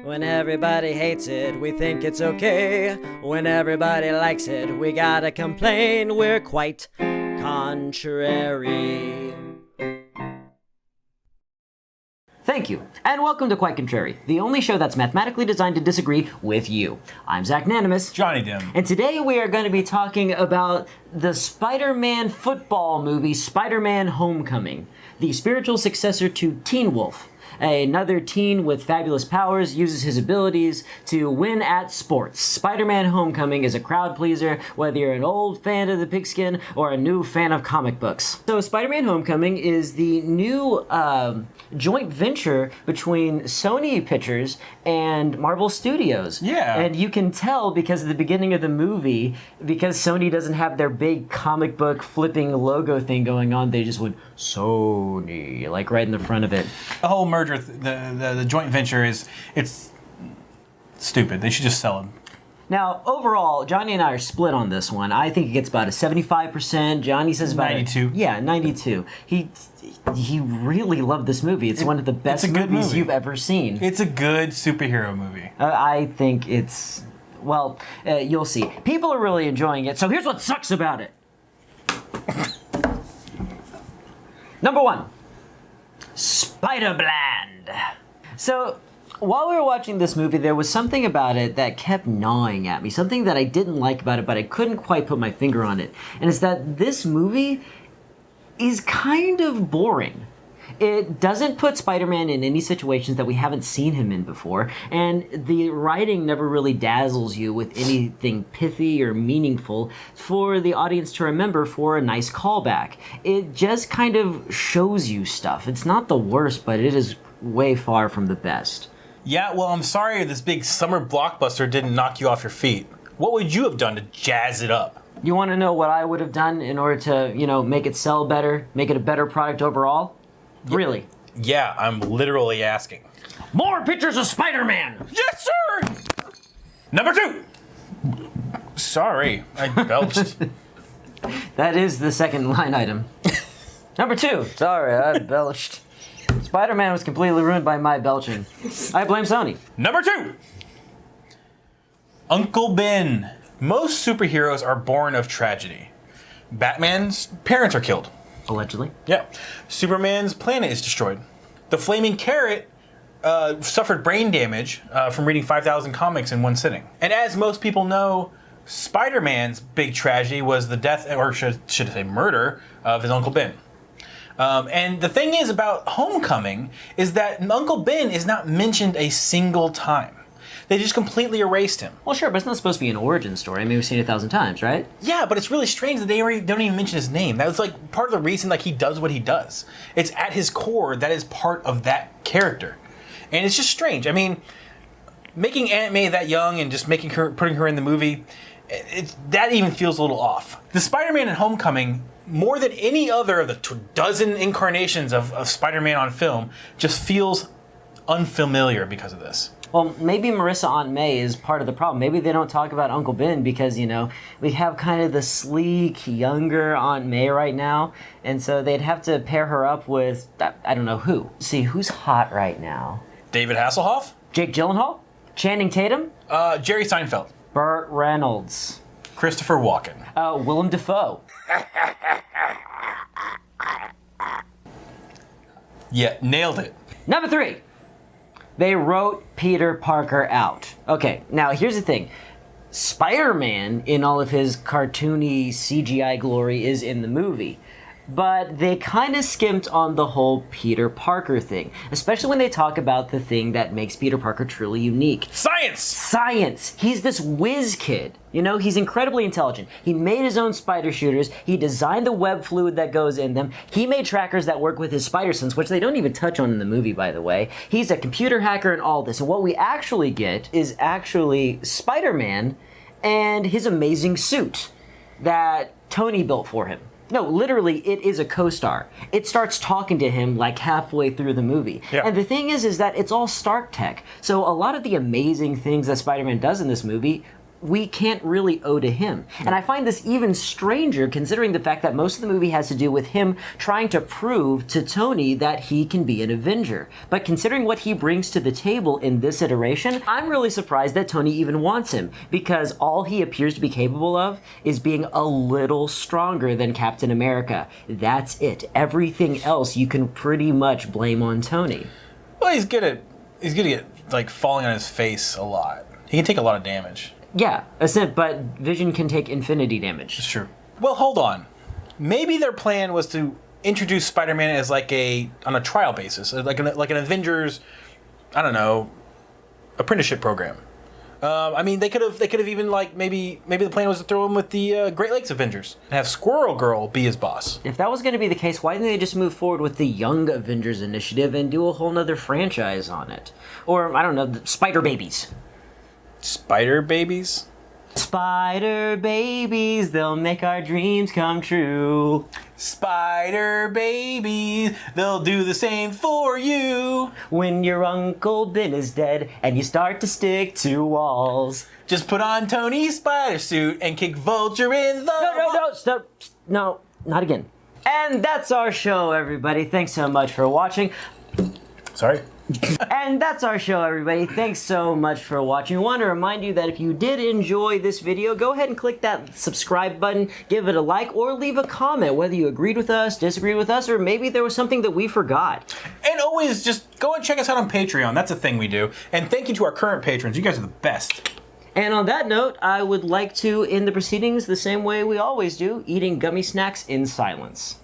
When everybody hates it, we think it's okay. When everybody likes it, we gotta complain. We're quite contrary. Thank you, and welcome to Quite Contrary, the only show that's mathematically designed to disagree with you. I'm Zach Nanimus. Johnny Dim. And today we are going to be talking about the Spider-Man football movie, Spider-Man Homecoming, the spiritual successor to Teen Wolf. Another teen with fabulous powers uses his abilities to win at sports. Spider-Man Homecoming is a crowd pleaser, whether you're an old fan of the pigskin or a new fan of comic books. So Spider-Man Homecoming is the new joint venture between Sony Pictures and Marvel Studios. Yeah. And you can tell because of the beginning of the movie, because Sony doesn't have their big comic book flipping logo thing going on, they just went Sony, like right in the front of it. The whole merger, the joint venture it's stupid. They should just sell them. Now, overall, Johnny and I are split on this one. I think it gets about a 75%. Johnny says about 92. Yeah, 92. He really loved this movie. It's one of the best movies you've ever seen. It's a good superhero movie. I think it's, well, you'll see. People are really enjoying it, so here's what sucks about it. Number one, Spider-Bland. So, while we were watching this movie, there was something about it that kept gnawing at me. Something that I didn't like about it, but I couldn't quite put my finger on it. And it's that this movie is kind of boring. It doesn't put Spider-Man in any situations that we haven't seen him in before, and the writing never really dazzles you with anything pithy or meaningful for the audience to remember for a nice callback. It just kind of shows you stuff. It's not the worst, but it is way far from the best. Yeah, well, I'm sorry this big summer blockbuster didn't knock you off your feet. What would you have done to jazz it up? You want to know what I would have done in order to, make it sell better, make it a better product overall? Really? Yeah, I'm literally asking. More pictures of Spider-Man! Yes, sir! Number two! Sorry, I belched. That is the second line item. Number two. Sorry, I belched. Spider-Man was completely ruined by my belching. I blame Sony. Number two! Uncle Ben. Most superheroes are born of tragedy. Batman's parents are killed. Allegedly. Yeah. Superman's planet is destroyed. The Flaming Carrot suffered brain damage from reading 5,000 comics in one sitting. And as most people know, Spider-Man's big tragedy was the death, or should I say murder, of his Uncle Ben. And the thing is about Homecoming is that Uncle Ben is not mentioned a single time. They just completely erased him. Well, sure, but it's not supposed to be an origin story. I mean, we've seen it 1,000 times, right? Yeah, but it's really strange that they don't even mention his name. That was like part of the reason he does what he does. It's at his core, that is part of that character. And it's just strange. I mean, making Aunt May that young and just putting her in the movie, that even feels a little off. The Spider-Man in Homecoming, more than any other of the dozen incarnations of Spider-Man on film, just feels unfamiliar because of this. Well, maybe Marissa Aunt May is part of the problem. Maybe they don't talk about Uncle Ben because, we have kind of the sleek, younger Aunt May right now. And so they'd have to pair her up with, I don't know who. See, who's hot right now? David Hasselhoff? Jake Gyllenhaal? Channing Tatum? Jerry Seinfeld. Burt Reynolds. Christopher Walken. Willem Dafoe. Yeah, nailed it. Number three. They wrote Peter Parker out. Okay, now here's the thing. Spider-Man, in all of his cartoony CGI glory, is in the movie. But they kind of skimped on the whole Peter Parker thing, especially when they talk about the thing that makes Peter Parker truly unique. Science! Science! He's this whiz kid. He's incredibly intelligent. He made his own spider shooters. He designed the web fluid that goes in them. He made trackers that work with his spider sense, which they don't even touch on in the movie, by the way. He's a computer hacker and all this. And what we actually get is actually Spider-Man and his amazing suit that Tony built for him. No, literally, it is a co-star. It starts talking to him like halfway through the movie. Yeah. And the thing is that it's all Stark tech. So a lot of the amazing things that Spider-Man does in this movie we can't really owe to him. And I find this even stranger considering the fact that most of the movie has to do with him trying to prove to Tony that he can be an Avenger. But considering what he brings to the table in this iteration, I'm really surprised that Tony even wants him, because all he appears to be capable of is being a little stronger than Captain America. That's it. Everything else you can pretty much blame on Tony. Well, he's good at like falling on his face a lot. He can take a lot of damage. Yeah, but Vision can take infinity damage. It's true. Well, hold on. Maybe their plan was to introduce Spider-Man as like on a trial basis, like an Avengers, I don't know, apprenticeship program. I mean, they could have even like maybe the plan was to throw him with the Great Lakes Avengers and have Squirrel Girl be his boss. If that was going to be the case, why didn't they just move forward with the Young Avengers initiative and do a whole nother franchise on it? Or, I don't know, the Spider Babies. Spider Babies? Spider Babies, they'll make our dreams come true. Spider Babies, they'll do the same for you. When your Uncle Ben is dead and you start to stick to walls. Just put on Tony's spider suit and kick Vulture in the... No, stop. No, not again. And that's our show, everybody. Thanks so much for watching. Sorry? And that's our show, everybody. Thanks so much for watching. I want to remind you that if you did enjoy this video, go ahead and click that subscribe button, give it a like, or leave a comment, whether you agreed with us, disagreed with us, or maybe there was something that we forgot. And always just go and check us out on Patreon. That's a thing we do. And thank you to our current patrons. You guys are the best. And on that note, I would like to end the proceedings the same way we always do, eating gummy snacks in silence.